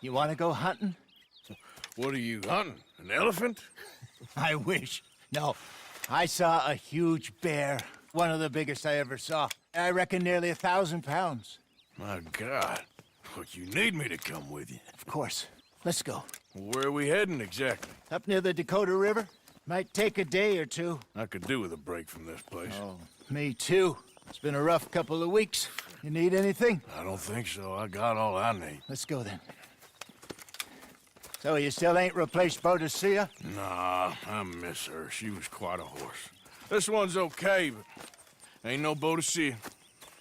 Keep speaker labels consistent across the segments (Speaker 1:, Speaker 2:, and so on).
Speaker 1: You want to go hunting?
Speaker 2: What are you hunting? An elephant?
Speaker 1: I wish. No, I saw a huge bear. One of the biggest I ever saw. I reckon nearly 1,000 pounds.
Speaker 2: My God. But you need me to come with you.
Speaker 1: Of course. Let's go.
Speaker 2: Where are we heading exactly?
Speaker 1: Up near the Dakota River. Might take a day or two.
Speaker 2: I could do with a break from this place.
Speaker 1: Oh, me too. It's been a rough couple of weeks. You need anything?
Speaker 2: I don't think so. I got all I need.
Speaker 1: Let's go then. So you still ain't replaced Horsea?
Speaker 2: Nah, I miss her. She was quite a horse. This one's okay, but ain't no boat to see.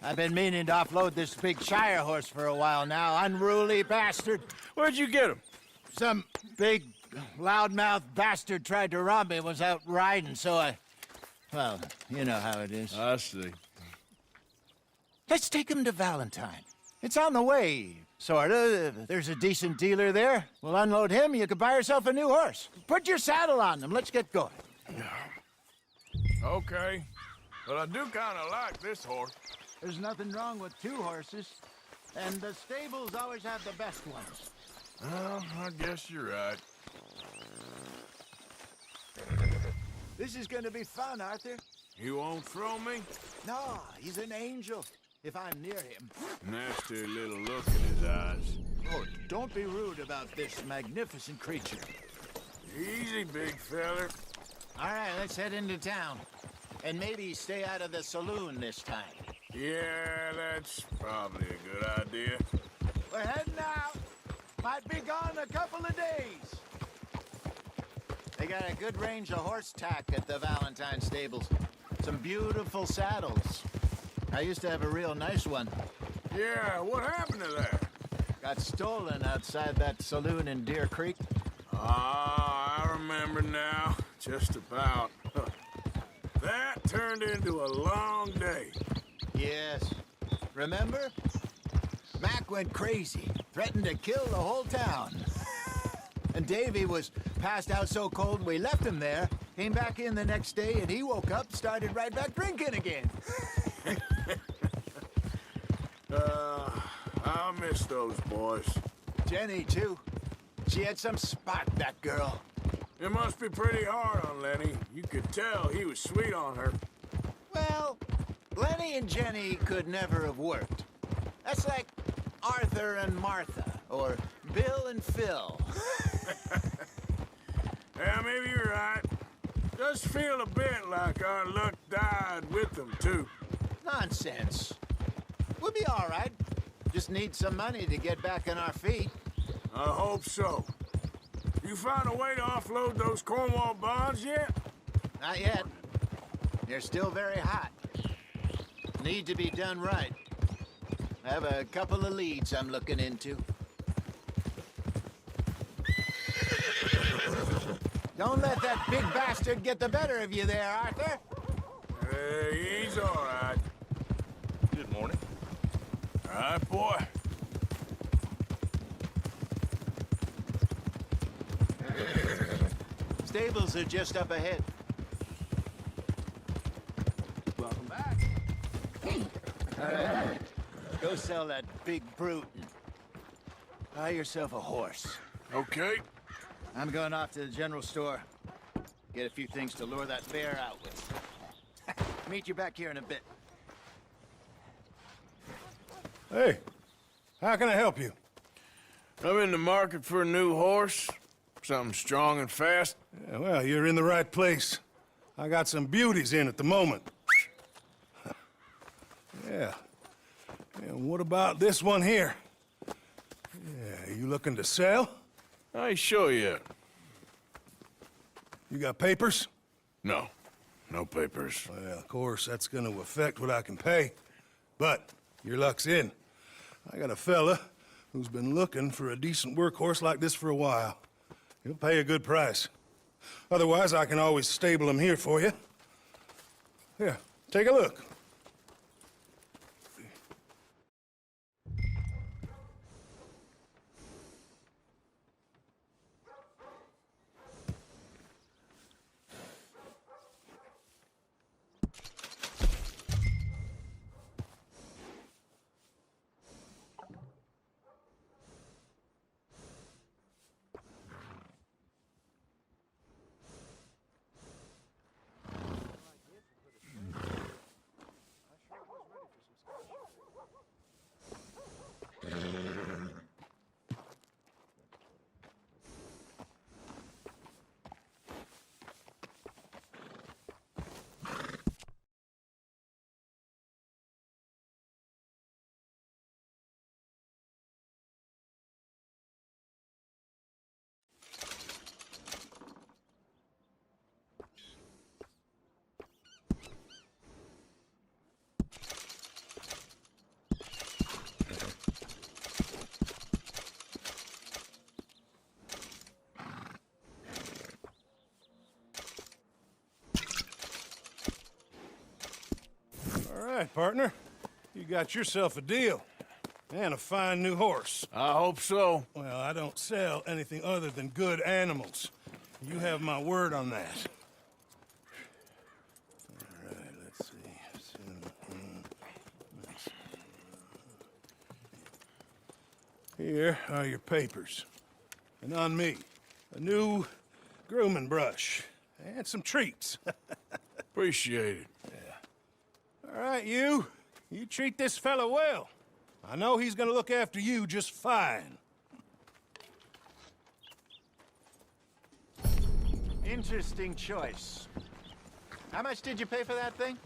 Speaker 1: I've been meaning to offload this big Shire horse for a while now. Unruly bastard.
Speaker 2: Where'd you get him?
Speaker 1: Some big, loudmouth bastard tried to rob me, was out riding, so I... Well, you know how it is.
Speaker 2: I see.
Speaker 1: Let's take him to Valentine. It's on the way, sorta. There's a decent dealer there. We'll unload him, you can buy yourself a new horse. Put your saddle on them, let's get going.
Speaker 2: Okay. But I do kind of like this horse.
Speaker 1: There's nothing wrong with two horses, and the stables always have the best ones.
Speaker 2: Well, I guess you're right.
Speaker 1: This is gonna be fun, Arthur.
Speaker 2: You won't throw me?
Speaker 1: No, he's an angel, if I'm near him.
Speaker 2: Nasty little look in his eyes.
Speaker 1: Oh, don't be rude about this magnificent creature.
Speaker 2: Easy, big feller.
Speaker 1: All right, let's head into town. And maybe stay out of the saloon this time.
Speaker 2: Yeah, that's probably a good idea.
Speaker 1: We're heading out. Might be gone a couple of days. They got a good range of horse tack at the Valentine stables. Some beautiful saddles. I used to have a real nice one.
Speaker 2: Yeah, what happened to that?
Speaker 1: Got stolen outside that saloon in Deer Creek.
Speaker 2: Ah, I remember now. Just about. That turned into a long day.
Speaker 1: Yes. Remember? Mac went crazy, threatened to kill the whole town. And Davy was passed out so cold we left him there, came back in the next day, and he woke up, started right back drinking again.
Speaker 2: I miss those boys.
Speaker 1: Jenny, too. She had some spot, that girl.
Speaker 2: It must be pretty hard on Lenny. You could tell he was sweet on her.
Speaker 1: Well, Lenny and Jenny could never have worked. That's like Arthur and Martha, or Bill and Phil.
Speaker 2: Yeah, maybe you're right. Does feel a bit like our luck died with them, too.
Speaker 1: Nonsense. We'll be all right. Just need some money to get back on our feet.
Speaker 2: I hope so. You found a way to offload those Cornwall bonds yet?
Speaker 1: Not yet. They're still very hot. Need to be done right. I have a couple of leads I'm looking into. Don't let that big bastard get the better of you there, Arthur.
Speaker 2: He's all right.
Speaker 3: Good morning.
Speaker 2: All right, boy.
Speaker 1: Stables are just up ahead. Welcome back. All right. Go sell that big brute and buy yourself a horse.
Speaker 2: Okay.
Speaker 1: I'm going off to the general store. Get a few things to lure that bear out with. Meet you back here in a bit.
Speaker 4: Hey, how can I help you?
Speaker 2: I'm in the market for a new horse. Something strong and fast.
Speaker 4: Yeah, well, you're in the right place. I got some beauties in at the moment. Yeah. And what about this one here? Yeah, you looking to sell?
Speaker 2: I ain't sure yet.
Speaker 4: You got papers?
Speaker 2: No. No papers.
Speaker 4: Well, of course, that's gonna affect what I can pay. But your luck's in. I got a fella who's been looking for a decent workhorse like this for a while. He'll pay a good price. Otherwise, I can always stable him here for you. Here, take a look. right, partner. You got yourself a deal. And a fine new horse.
Speaker 2: I hope so.
Speaker 4: Well, I don't sell anything other than good animals. You have my word on that. All right, let's see. Here are your papers. And on me, a new grooming brush. And some treats.
Speaker 2: Appreciate it.
Speaker 4: All right, you. You treat this fella well. I know he's gonna look after you just fine.
Speaker 1: Interesting choice. How much did you pay for that thing?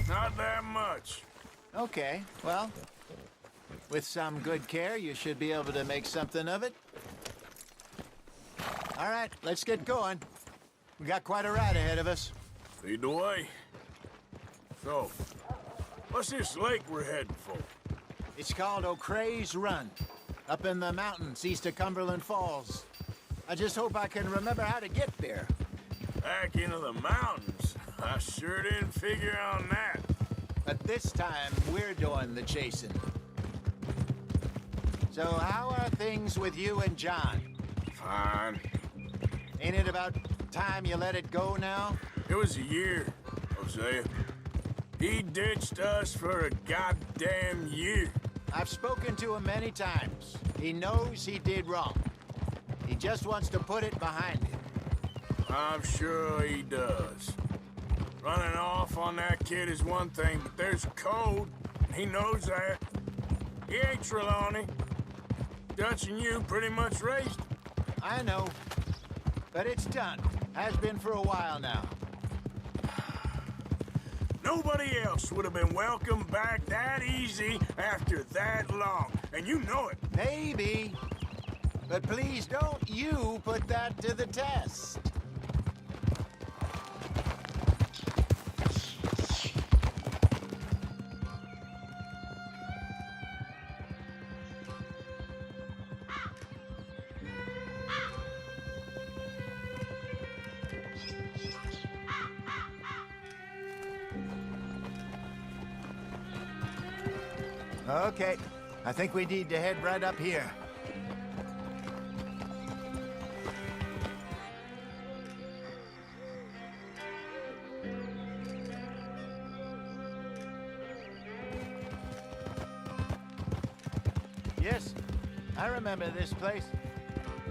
Speaker 2: Not that much.
Speaker 1: Okay, well, with some good care, you should be able to make something of it. All right, let's get going. We got quite a ride ahead of us.
Speaker 2: Lead the way. So, what's this lake we're heading for?
Speaker 1: It's called O'Creagh's Run, up in the mountains east of Cumberland Falls. I just hope I can remember how to get there.
Speaker 2: Back into the mountains? I sure didn't figure on that.
Speaker 1: But this time, we're doing the chasing. So how are things with you and John?
Speaker 2: Fine.
Speaker 1: Ain't it about time you let it go now?
Speaker 2: It was a year, Hosea. He ditched us for a goddamn year.
Speaker 1: I've spoken to him many times. He knows he did wrong. He just wants to put it behind him.
Speaker 2: I'm sure he does. Running off on that kid is one thing, but there's code. He knows that. He ain't Trelawney. Dutch and you pretty much raised him.
Speaker 1: I know. But it's done. Has been for a while now.
Speaker 2: Nobody else would have been welcomed back that easy after that long. And you know it.
Speaker 1: Maybe. But please don't you put that to the test. Okay, I think we need to head right up here. Yes, I remember this place.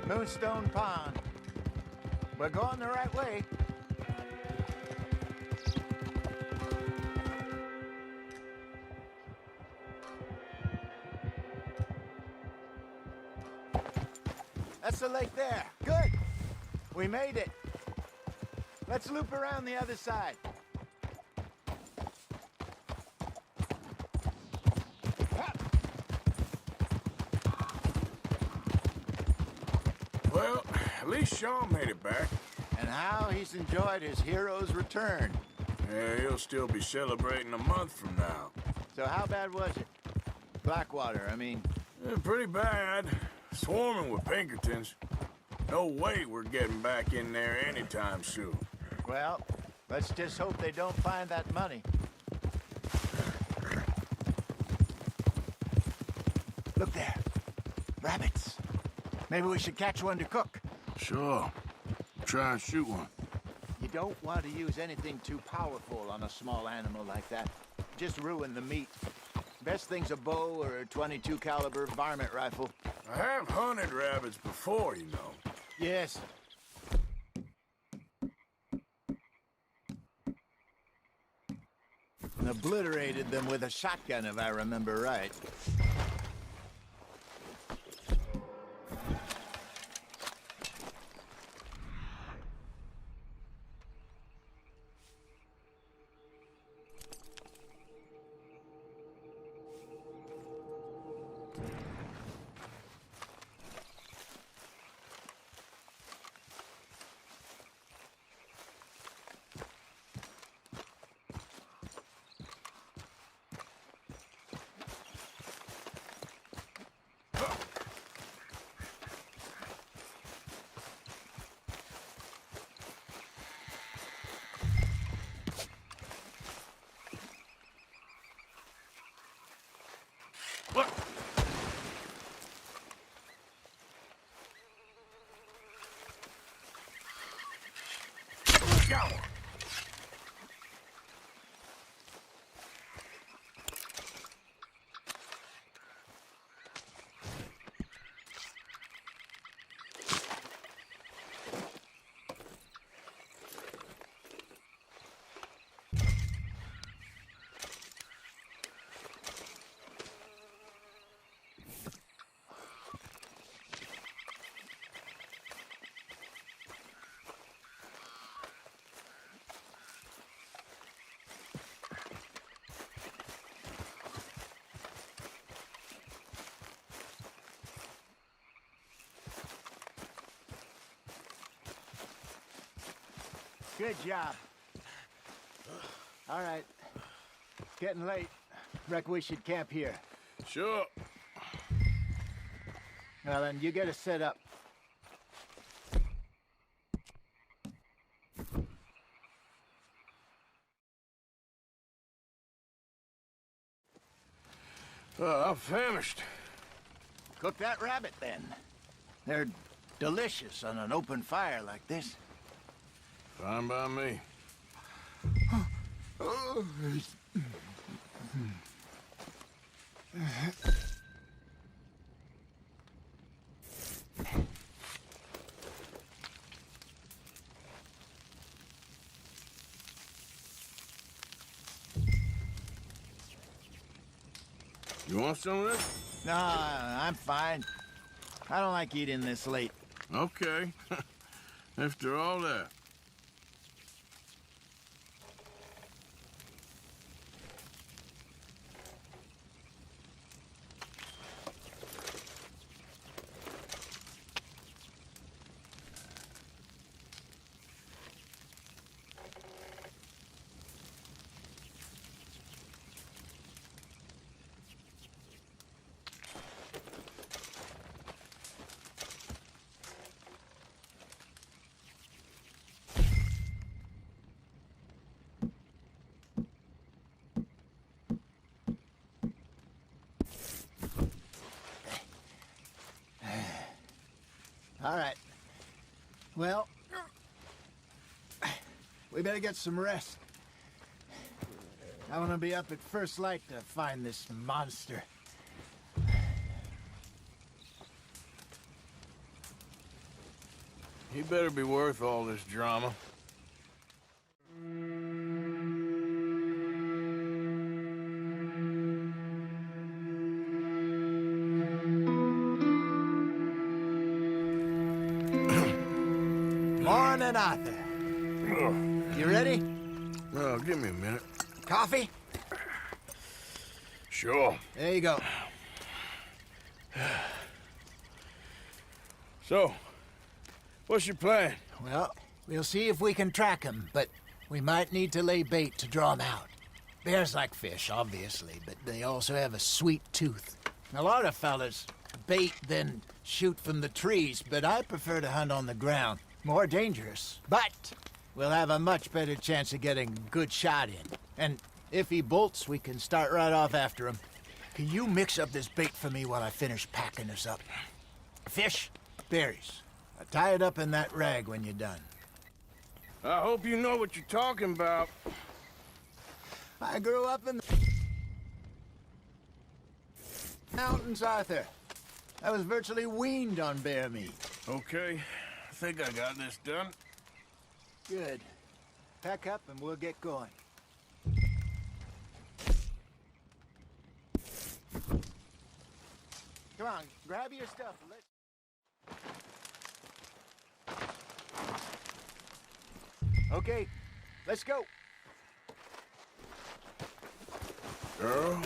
Speaker 1: Moonstone Pond. We're going the right way. That's the lake there. Good. We made it. Let's loop around the other side.
Speaker 2: Well, at least Sean made it back.
Speaker 1: And how he's enjoyed his hero's return.
Speaker 2: Yeah, he'll still be celebrating a month from now.
Speaker 1: So how bad was it? Blackwater, I mean.
Speaker 2: Pretty bad. Swarming with Pinkertons. No way we're getting back in there anytime soon.
Speaker 1: Well, let's just hope they don't find that money. Look there. Rabbits. Maybe we should catch one to cook.
Speaker 2: Sure. Try and shoot one.
Speaker 1: You don't want to use anything too powerful on a small animal like that. Just ruin the meat. Best thing's a bow or a .22 caliber varmint rifle.
Speaker 2: I have hunted rabbits before, you know.
Speaker 1: Yes. And obliterated them with a shotgun, if I remember right.
Speaker 2: Go!
Speaker 1: Good job. All right. It's getting late. Reckon we should camp here.
Speaker 2: Sure.
Speaker 1: Well, then, you get us set up.
Speaker 2: I'm famished.
Speaker 1: Cook that rabbit, then. They're delicious on an open fire like this.
Speaker 2: Fine by me. You want some of this?
Speaker 1: No, I'm fine. I don't like eating this late.
Speaker 2: Okay. After all that.
Speaker 1: All right. Well, we better get some rest. I want to be up at first light to find this monster.
Speaker 2: He better be worth all this drama.
Speaker 1: Morning, Arthur. You ready?
Speaker 2: Oh, give me a minute.
Speaker 1: Coffee?
Speaker 2: Sure.
Speaker 1: There you go.
Speaker 2: So, what's your plan?
Speaker 1: Well, we'll see if we can track him, but we might need to lay bait to draw him out. Bears like fish, obviously, but they also have a sweet tooth. A lot of fellas bait, then shoot from the trees, but I prefer to hunt on the ground. More dangerous, but we'll have a much better chance of getting a good shot in. And if he bolts, we can start right off after him. Can you mix up this bait for me while I finish packing this up? Fish, berries. Tie it up in that rag when you're done.
Speaker 2: I hope you know what you're talking about.
Speaker 1: I grew up in the mountains, Arthur. I was virtually weaned on bear meat.
Speaker 2: Okay, I think I got this done.
Speaker 1: Good. Pack up and we'll get going. Come on, grab your stuff. Okay, let's go.
Speaker 2: Girl?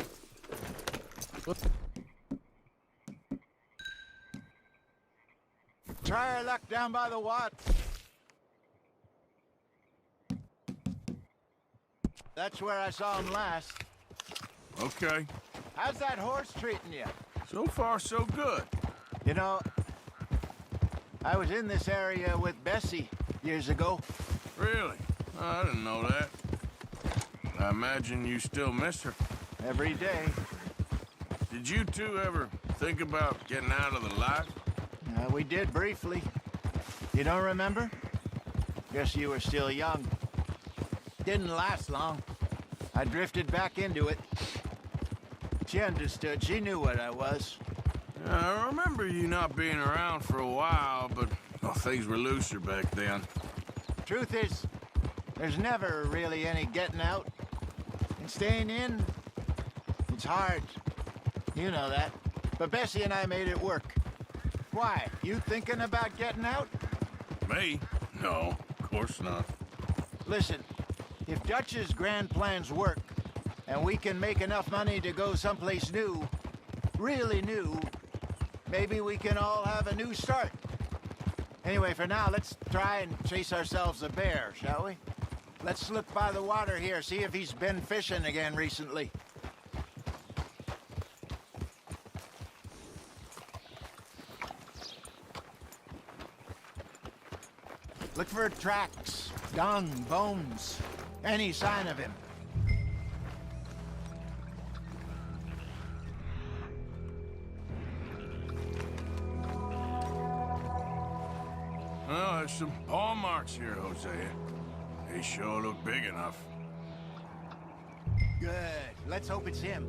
Speaker 1: Try our luck down by the water. That's where I saw him last.
Speaker 2: Okay.
Speaker 1: How's that horse treating you?
Speaker 2: So far, so good.
Speaker 1: You know, I was in this area with Bessie years ago.
Speaker 2: Really? Oh, I didn't know that. I imagine you still miss her.
Speaker 1: Every day.
Speaker 2: Did you two ever think about getting out of the life?
Speaker 1: We did briefly. You don't remember? Guess you were still young. Didn't last long. I drifted back into it. She understood. She knew what I was.
Speaker 2: I remember you not being around for a while, but well, things were looser back then.
Speaker 1: Truth is, there's never really any getting out. And staying in, it's hard. You know that. But Bessie and I made it work. Why? You thinking about getting out?
Speaker 2: Me? No, of course not.
Speaker 1: Listen, if Dutch's grand plans work, and we can make enough money to go someplace new, really new, maybe we can all have a new start. Anyway, for now, let's try and chase ourselves a bear, shall we? Let's look by the water here, see if he's been fishing again recently. Look for tracks, dung, bones, any sign of him.
Speaker 2: Well, there's some paw marks here, Hosea. They sure look big enough.
Speaker 1: Good. Let's hope it's him.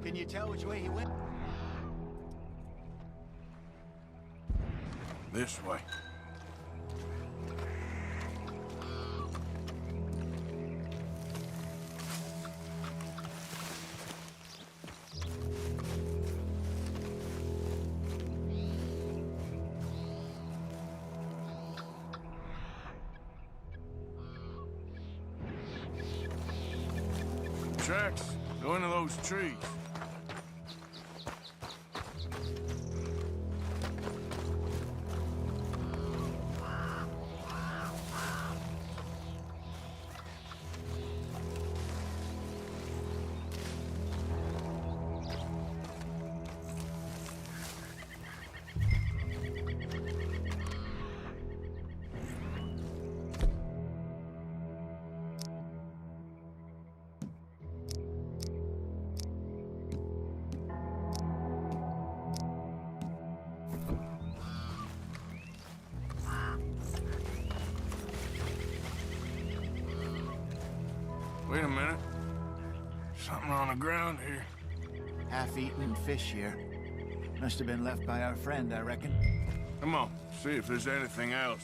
Speaker 1: Can you tell which way he went?
Speaker 2: This way. Tracks. Go into those trees. Wait a minute. Something on the ground here.
Speaker 1: Half-eaten fish here. Must have been left by our friend, I reckon.
Speaker 2: Come on, see if there's anything else.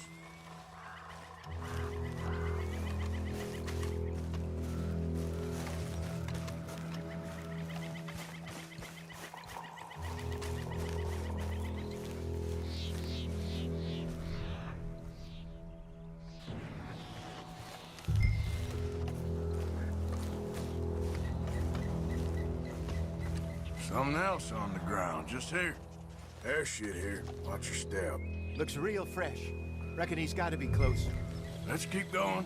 Speaker 2: Something else on the ground, just here. There's shit here. Watch your step.
Speaker 1: Looks real fresh. Reckon he's got to be close.
Speaker 2: Let's keep going.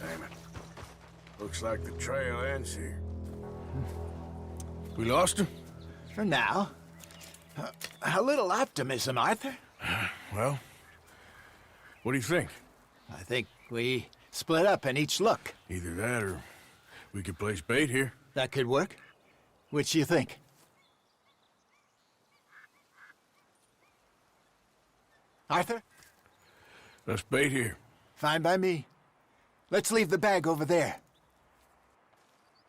Speaker 2: Damn it. Looks like the trail ends here. We lost him?
Speaker 1: For now. A little optimism, Arthur.
Speaker 2: Well, what do you think?
Speaker 1: I think we split up and each look.
Speaker 2: Either that or we could place bait here.
Speaker 1: That could work. Which you think? Arthur?
Speaker 2: Let's bait here.
Speaker 1: Fine by me. Let's leave the bag over there.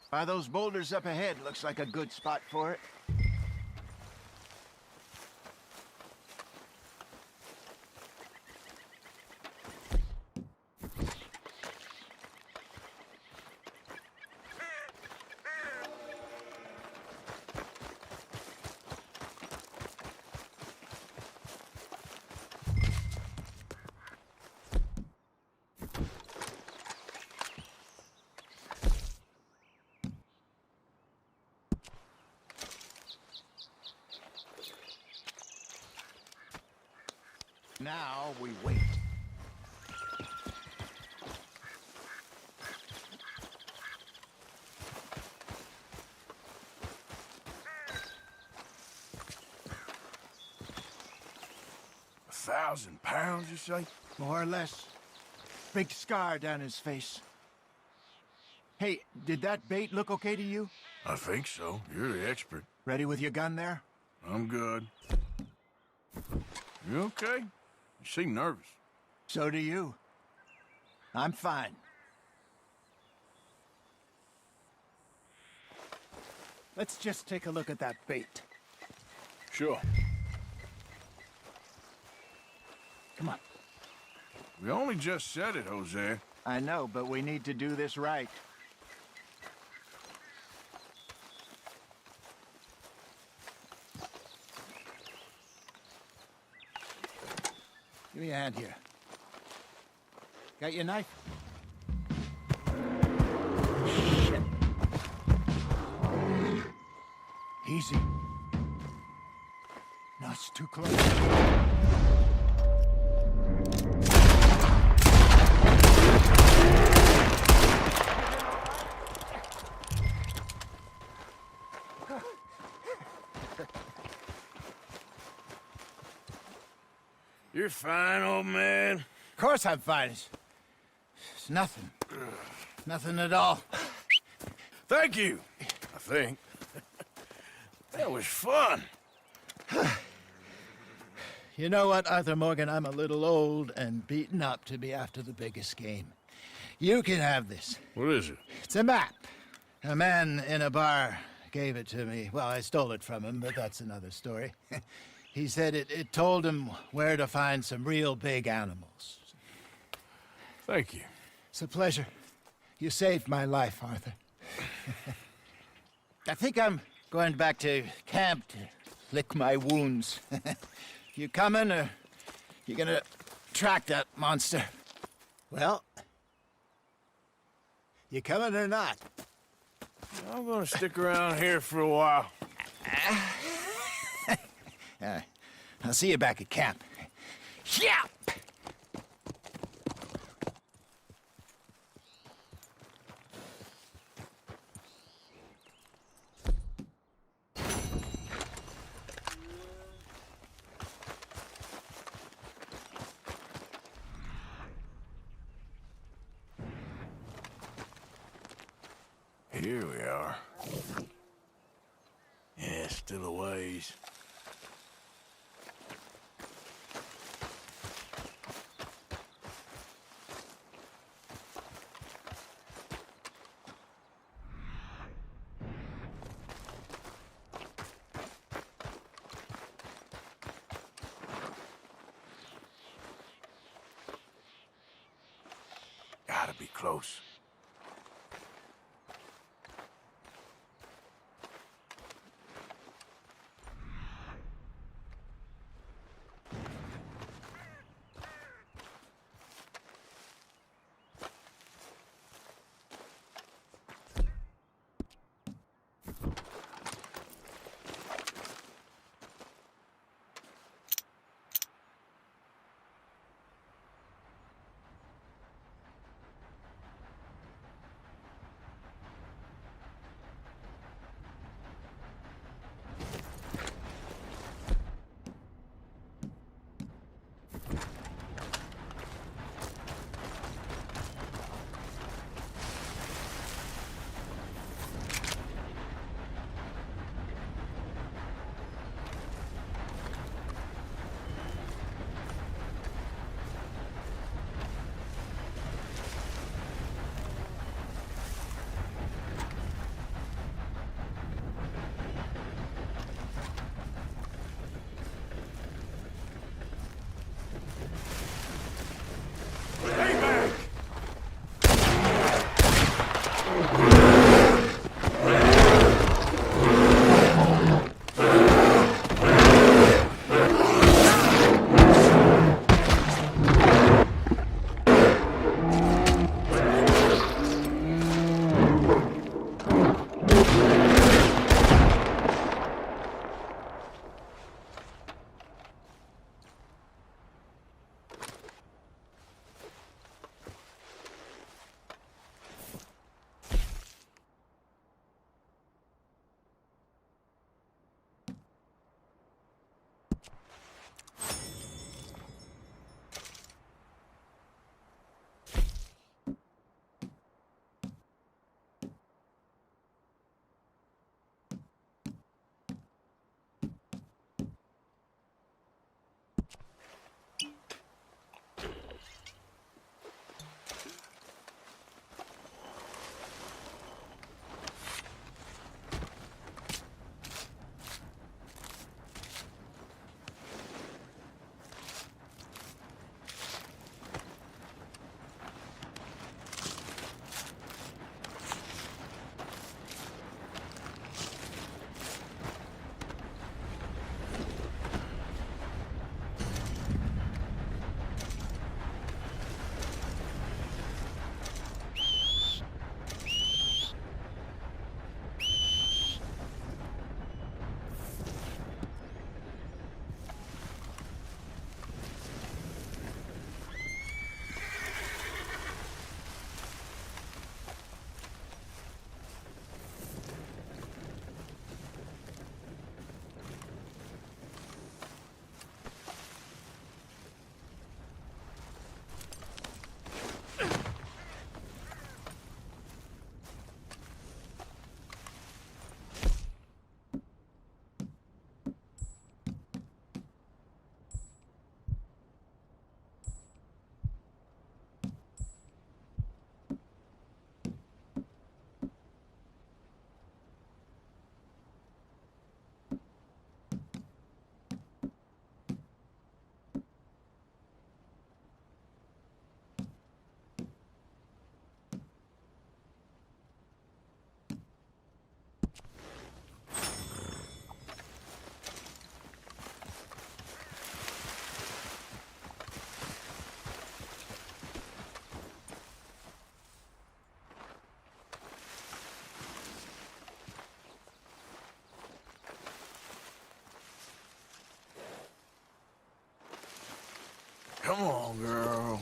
Speaker 1: By those boulders up ahead, looks like a good spot for it. Now we wait.
Speaker 2: 2,000 pounds, you say?
Speaker 1: More or less. Big scar down his face. Hey, did that bait look okay to you?
Speaker 2: I think so. You're the expert.
Speaker 1: Ready with your gun there?
Speaker 2: I'm good. You okay? You seem nervous.
Speaker 1: So do you. I'm fine. Let's just take a look at that bait.
Speaker 2: Sure.
Speaker 1: Come on.
Speaker 2: We only just said it, Hosea.
Speaker 1: I know, but we need to do this right. Give me a hand here. Got your knife? Shit. Easy. No, it's too close.
Speaker 2: You're fine, old man.
Speaker 1: Of course I'm fine. It's nothing. Nothing at all.
Speaker 2: Thank you, I think. That was fun.
Speaker 1: You know what, Arthur Morgan? I'm a little old and beaten up to be after the biggest game. You can have this.
Speaker 2: What is it?
Speaker 1: It's a map. A man in a bar gave it to me. Well, I stole it from him, but that's another story. He said it told him where to find some real big animals.
Speaker 2: Thank you.
Speaker 1: It's a pleasure. You saved my life, Arthur. I think I'm going back to camp to lick my wounds. You coming, or you gonna track that monster? Well, you coming or not?
Speaker 2: I'm gonna stick around here for a while.
Speaker 1: I'll see you back at camp. Yeah!
Speaker 2: Here we are. Yeah, still a ways. Gotta be close. Come on, girl.